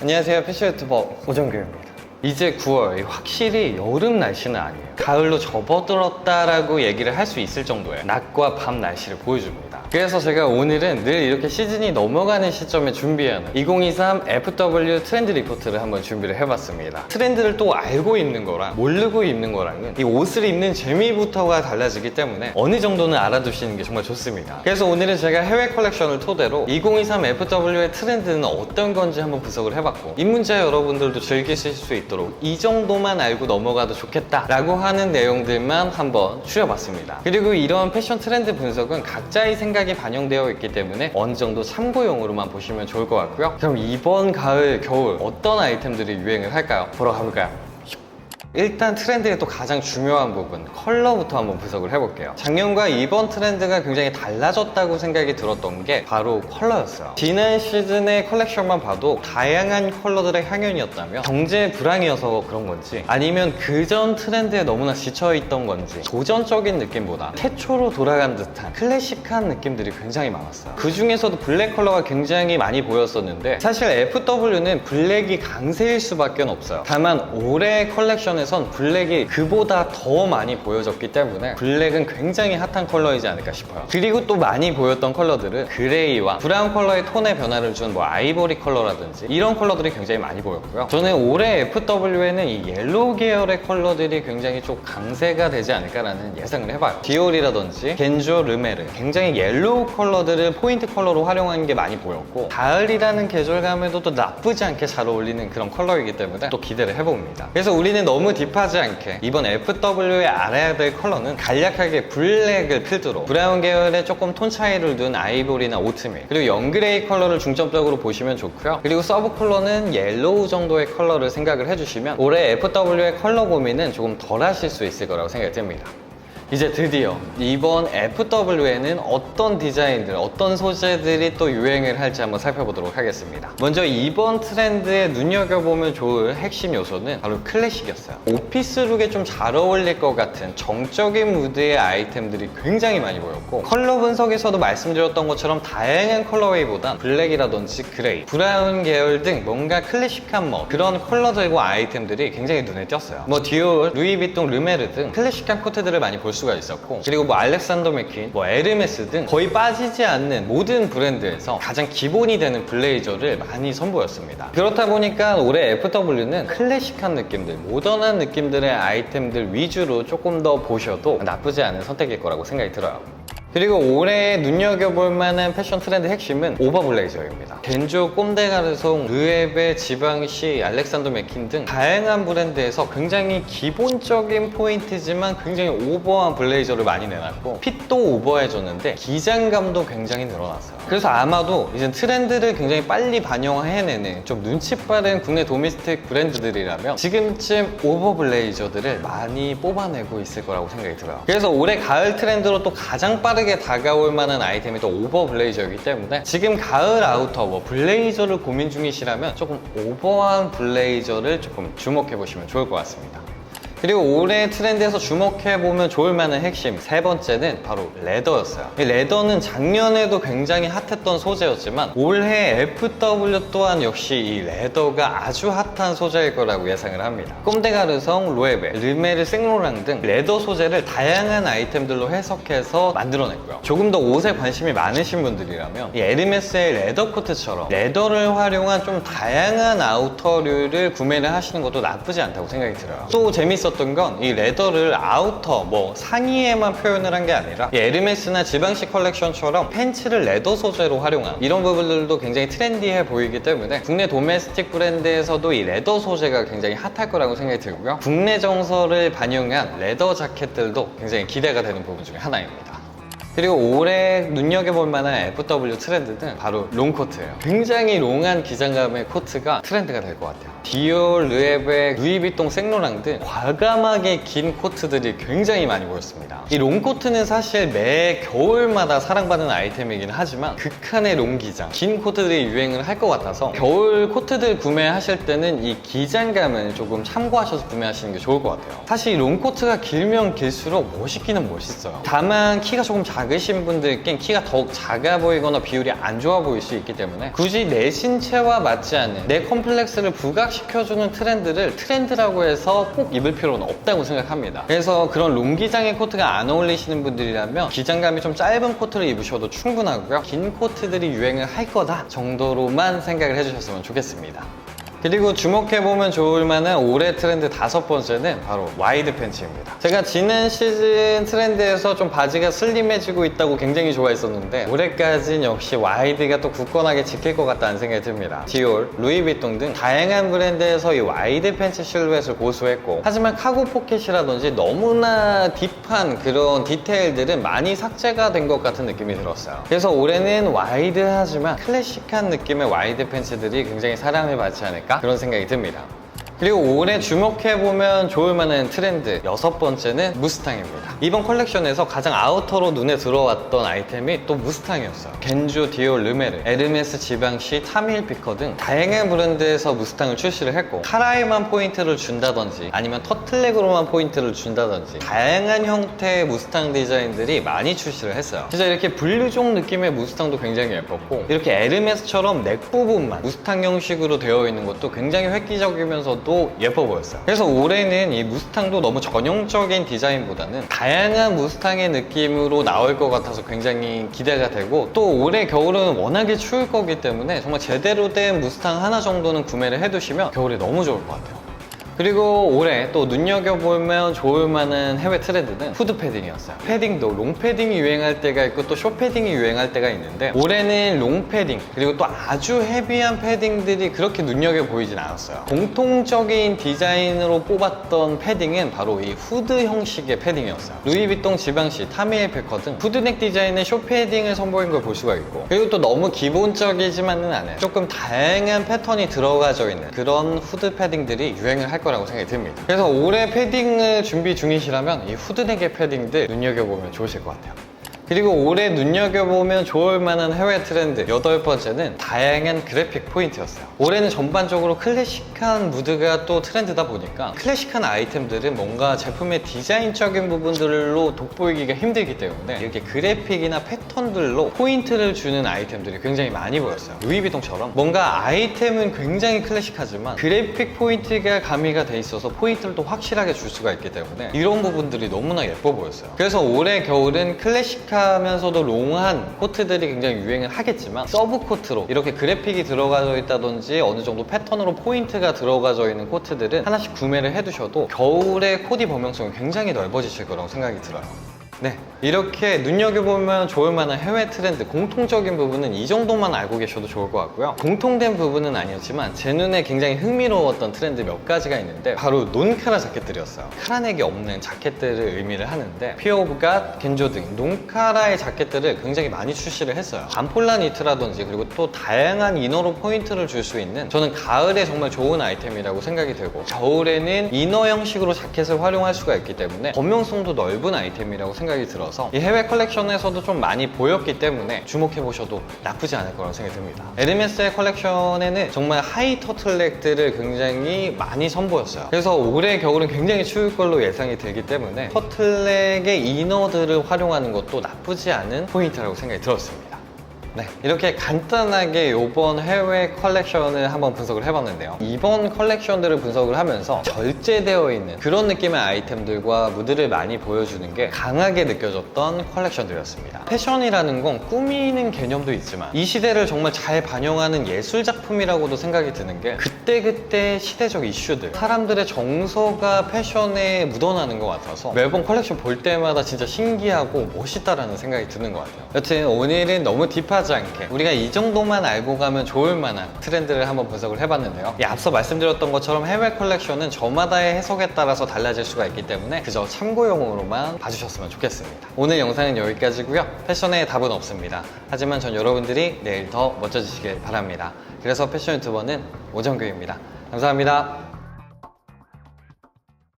안녕하세요, 패션 유튜버 오정규입니다. 이제 9월, 확실히 여름 날씨는 아니에요. 가을로 접어들었다라고 얘기를 할 수 있을 정도의 낮과 밤 날씨를 보여줍니다. 그래서 제가 오늘은 늘 이렇게 시즌이 넘어가는 시점에 준비하는 2023 FW 트렌드 리포트를 한번 준비를 해봤습니다. 트렌드를 또 알고 입는 거랑 모르고 입는 거랑은 이 옷을 입는 재미부터가 달라지기 때문에 어느 정도는 알아두시는 게 정말 좋습니다. 그래서 오늘은 제가 해외 컬렉션을 토대로 2023 FW의 트렌드는 어떤 건지 한번 분석을 해봤고, 입문자 여러분들도 즐기실 수 있도록 이 정도만 알고 넘어가도 좋겠다라고 하는 내용들만 한번 추려봤습니다. 그리고 이런 패션 트렌드 분석은 각자의 생각이 반영되어 있기 때문에 어느 정도 참고용으로만 보시면 좋을 것 같고요. 그럼 이번 가을, 겨울 어떤 아이템들이 유행을 할까요? 보러 가볼까요? 일단 트렌드의 또 가장 중요한 부분, 컬러부터 한번 분석을 해볼게요. 작년과 이번 트렌드가 굉장히 달라졌다고 생각이 들었던 게 바로 컬러였어요. 지난 시즌의 컬렉션만 봐도 다양한 컬러들의 향연이었다면 경제 불황이어서 그런 건지, 아니면 그전 트렌드에 너무나 지쳐있던 건지 도전적인 느낌보다 태초로 돌아간 듯한 클래식한 느낌들이 굉장히 많았어요. 그 중에서도 블랙 컬러가 굉장히 많이 보였었는데, 사실 FW는 블랙이 강세일 수밖에 없어요. 다만 올해 컬렉션 에선 블랙이 그보다 더 많이 보여졌기 때문에 블랙은 굉장히 핫한 컬러이지 않을까 싶어요. 그리고 또 많이 보였던 컬러들은 그레이와 브라운 컬러의 톤의 변화를 준 아이보리 컬러라든지 이런 컬러들이 굉장히 많이 보였고요. 저는 올해 FW에는 이 옐로우 계열의 컬러들이 굉장히 좀 강세가 되지 않을까라는 예상을 해봐요. 디올이라든지 겐조, 르메르, 굉장히 옐로우 컬러들을 포인트 컬러로 활용한 게 많이 보였고, 가을이라는 계절감에도 또 나쁘지 않게 잘 어울리는 그런 컬러이기 때문에 또 기대를 해봅니다. 그래서 우리는 너무 딥하지 않게 이번 FW에 알아야 될 컬러는 간략하게 블랙을 필두로 브라운 계열의 조금 톤 차이를 둔 아이보리나 오트밀, 그리고 영그레이 컬러를 중점적으로 보시면 좋고요. 그리고 서브 컬러는 옐로우 정도의 컬러를 생각을 해주시면 올해 FW의 컬러 고민은 조금 덜 하실 수 있을 거라고 생각이 듭니다. 이제 드디어 이번 FW에는 어떤 디자인들, 어떤 소재들이 또 유행을 할지 한번 살펴보도록 하겠습니다. 먼저 이번 트렌드에 눈여겨보면 좋을 핵심 요소는 바로 클래식이었어요. 오피스룩에 좀 잘 어울릴 것 같은 정적인 무드의 아이템들이 굉장히 많이 보였고, 컬러 분석에서도 말씀드렸던 것처럼 다양한 컬러웨이보단 블랙이라든지 그레이, 브라운 계열 등 뭔가 클래식한 그런 컬러들과 아이템들이 굉장히 눈에 띄었어요. 디올, 루이비통, 르메르 등 클래식한 코트들을 많이 볼 수가 있었고, 그리고 알렉산더 맥퀸, 에르메스 등 거의 빠지지 않는 모든 브랜드에서 가장 기본이 되는 블레이저를 많이 선보였습니다. 그렇다 보니까 올해 FW는 클래식한 느낌들, 모던한 느낌들의 아이템들 위주로 조금 더 보셔도 나쁘지 않은 선택일 거라고 생각이 들어요. 그리고 올해 눈여겨볼 만한 패션 트렌드 핵심은 오버 블레이저입니다. 겐조, 꼼데가르송, 르에베, 지방시, 알렉산더 맥퀸 등 다양한 브랜드에서 굉장히 기본적인 포인트지만 굉장히 오버한 블레이저를 많이 내놨고, 핏도 오버해줬는데 기장감도 굉장히 늘어났어요. 그래서 아마도 이제 트렌드를 굉장히 빨리 반영해내는 좀 눈치 빠른 국내 도메스틱 브랜드들이라면 지금쯤 오버 블레이저들을 많이 뽑아내고 있을 거라고 생각이 들어요. 그래서 올해 가을 트렌드로 또 가장 빠르게 다가올 만한 아이템이 또 오버 블레이저이기 때문에 지금 가을 아우터 블레이저를 고민 중이시라면 조금 오버한 블레이저를 조금 주목해 보시면 좋을 것 같습니다. 그리고 올해 트렌드에서 주목해보면 좋을 만한 핵심 세 번째는 바로 레더였어요. 이 레더는 작년에도 굉장히 핫했던 소재였지만 올해 FW 또한 역시 이 레더가 아주 핫한 소재일 거라고 예상을 합니다. 꼼데가르성, 로에베, 르메르, 생로랑 등 레더 소재를 다양한 아이템들로 해석해서 만들어냈고요. 조금 더 옷에 관심이 많으신 분들이라면 이 에르메스의 레더 코트처럼 레더를 활용한 좀 다양한 아우터류를 구매를 하시는 것도 나쁘지 않다고 생각이 들어요. 또 재밌었던 건 이 레더를 아우터, 상의에만 표현을 한 게 아니라 이 에르메스나 지방시 컬렉션처럼 팬츠를 레더 소재로 활용한 이런 부분들도 굉장히 트렌디해 보이기 때문에 국내 도메스틱 브랜드에서도 이 레더 소재가 굉장히 핫할 거라고 생각이 들고요. 국내 정서를 반영한 레더 자켓들도 굉장히 기대가 되는 부분 중에 하나입니다. 그리고 올해 눈여겨볼 만한 FW 트렌드는 바로 롱코트예요. 굉장히 롱한 기장감의 코트가 트렌드가 될 것 같아요. 디올, 르에베, 루이비통, 생로랑 등 과감하게 긴 코트들이 굉장히 많이 보였습니다. 이 롱코트는 사실 매 겨울마다 사랑받는 아이템이긴 하지만 극한의 롱기장, 긴 코트들이 유행을 할 것 같아서 겨울 코트들 구매하실 때는 이 기장감을 조금 참고하셔서 구매하시는 게 좋을 것 같아요. 사실 이 롱코트가 길면 길수록 멋있기는 멋있어요. 다만 키가 조금 작으신 분들께 키가 더욱 작아 보이거나 비율이 안 좋아 보일 수 있기 때문에 굳이 내 신체와 맞지 않는 내 컴플렉스를 부각시켜주는 트렌드를 트렌드라고 해서 꼭 입을 필요는 없다고 생각합니다. 그래서 그런 롱기장의 코트가 안 어울리시는 분들이라면 기장감이 좀 짧은 코트를 입으셔도 충분하고요. 긴 코트들이 유행을 할 거다 정도로만 생각을 해주셨으면 좋겠습니다. 그리고 주목해보면 좋을 만한 올해 트렌드 5번째는 바로 와이드 팬츠입니다. 제가 지난 시즌 트렌드에서 좀 바지가 슬림해지고 있다고 굉장히 좋아했었는데 올해까지는 역시 와이드가 또 굳건하게 지킬 것 같다는 생각이 듭니다. 디올, 루이비통 등 다양한 브랜드에서 이 와이드 팬츠 실루엣을 고수했고 하지만 카고 포켓이라든지 너무나 딥한 그런 디테일들은 많이 삭제가 된 것 같은 느낌이 들었어요. 그래서 올해는 와이드하지만 클래식한 느낌의 와이드 팬츠들이 굉장히 사랑을 받지 않을까 그런 생각이 듭니다. 그리고 올해 주목해보면 좋을 만한 트렌드 6번째는 무스탕입니다. 이번 컬렉션에서 가장 아우터로 눈에 들어왔던 아이템이 또 무스탕이었어요. 겐조, 디올, 르메르, 에르메스, 지방시, 타밀피커 등 다양한 브랜드에서 무스탕을 출시를 했고 카라에만 포인트를 준다든지 아니면 터틀넥으로만 포인트를 준다든지 다양한 형태의 무스탕 디자인들이 많이 출시를 했어요. 진짜 이렇게 분류종 느낌의 무스탕도 굉장히 예뻤고 이렇게 에르메스처럼 넥 부분만 무스탕 형식으로 되어 있는 것도 굉장히 획기적이면서도 예뻐 보였어요. 그래서 올해는 이 무스탕도 너무 전형적인 디자인보다는 다양한 무스탕의 느낌으로 나올 것 같아서 굉장히 기대가 되고 또 올해 겨울은 워낙에 추울 거기 때문에 정말 제대로 된 무스탕 하나 정도는 구매를 해두시면 겨울에 너무 좋을 것 같아요. 그리고 올해 또 눈여겨보면 좋을 만한 해외 트렌드는 후드 패딩이었어요. 패딩도 롱 패딩이 유행할 때가 있고 또 숏 패딩이 유행할 때가 있는데 올해는 롱 패딩 그리고 또 아주 헤비한 패딩들이 그렇게 눈여겨 보이진 않았어요. 공통적인 디자인으로 뽑았던 패딩은 바로 이 후드 형식의 패딩이었어요. 루이비통, 지방시, 타미엘패커 등 후드넥 디자인의 숏 패딩을 선보인 걸 볼 수가 있고 그리고 또 너무 기본적이지만은 않아요. 조금 다양한 패턴이 들어가져 있는 그런 후드 패딩들이 유행을 할 거라고 생각이 듭니다. 그래서 올해 패딩을 준비 중이시라면 이 후드넥의 패딩들 눈여겨보면 좋으실 것 같아요. 그리고 올해 눈여겨보면 좋을 만한 해외 트렌드 8번째는 다양한 그래픽 포인트였어요. 올해는 전반적으로 클래식한 무드가 또 트렌드다 보니까 클래식한 아이템들은 뭔가 제품의 디자인적인 부분들로 돋보이기가 힘들기 때문에 이렇게 그래픽이나 패턴들로 포인트를 주는 아이템들이 굉장히 많이 보였어요. 루이비통처럼 뭔가 아이템은 굉장히 클래식하지만 그래픽 포인트가 가미가 돼 있어서 포인트를 또 확실하게 줄 수가 있기 때문에 이런 부분들이 너무나 예뻐 보였어요. 그래서 올해 겨울은 클래식하면서도 롱한 코트들이 굉장히 유행을 하겠지만 서브 코트로 이렇게 그래픽이 들어가져 있다든지 어느 정도 패턴으로 포인트가 들어가져 있는 코트들은 하나씩 구매를 해두셔도 겨울의 코디 범용성이 굉장히 넓어지실 거라고 생각이 들어요. 네, 이렇게 눈여겨보면 좋을 만한 해외 트렌드 공통적인 부분은 이 정도만 알고 계셔도 좋을 것 같고요. 공통된 부분은 아니었지만 제 눈에 굉장히 흥미로웠던 트렌드 몇 가지가 있는데 바로 논카라 자켓들이었어요. 카라넥이 없는 자켓들을 의미를 하는데 피어 오브 갓, 겐조 등 논카라의 자켓들을 굉장히 많이 출시를 했어요. 반폴라 니트라든지 그리고 또 다양한 이너로 포인트를 줄 수 있는 저는 가을에 정말 좋은 아이템이라고 생각이 되고 겨울에는 이너 형식으로 자켓을 활용할 수가 있기 때문에 범용성도 넓은 아이템이라고 생각이 들어서 이 해외 컬렉션에서도 좀 많이 보였기 때문에 주목해보셔도 나쁘지 않을 거라고 생각이 듭니다. 에르메스의 컬렉션에는 정말 하이 터틀넥들을 굉장히 많이 선보였어요. 그래서 올해 겨울은 굉장히 추울 걸로 예상이 되기 때문에 터틀넥의 이너들을 활용하는 것도 나쁘지 않은 포인트라고 생각이 들었습니다. 네, 이렇게 간단하게 이번 해외 컬렉션을 한번 분석을 해봤는데요. 이번 컬렉션들을 분석을 하면서 절제되어 있는 그런 느낌의 아이템들과 무드를 많이 보여주는 게 강하게 느껴졌던 컬렉션들이었습니다. 패션이라는 건 꾸미는 개념도 있지만 이 시대를 정말 잘 반영하는 예술작품이라고도 생각이 드는 게 그때그때 시대적 이슈들 사람들의 정서가 패션에 묻어나는 것 같아서 매번 컬렉션 볼 때마다 진짜 신기하고 멋있다라는 생각이 드는 것 같아요. 여튼 오늘은 너무 딥하지 않게 우리가 이 정도만 알고 가면 좋을 만한 트렌드를 한번 분석을 해봤는데요. 앞서 말씀드렸던 것처럼 해외 컬렉션은 저마다의 해석에 따라서 달라질 수가 있기 때문에 그저 참고용으로만 봐주셨으면 좋겠습니다. 오늘 영상은 여기까지고요. 패션에 답은 없습니다. 하지만 전 여러분들이 내일 더 멋져지시길 바랍니다. 그래서 패션 유튜버는 오정규입니다. 감사합니다.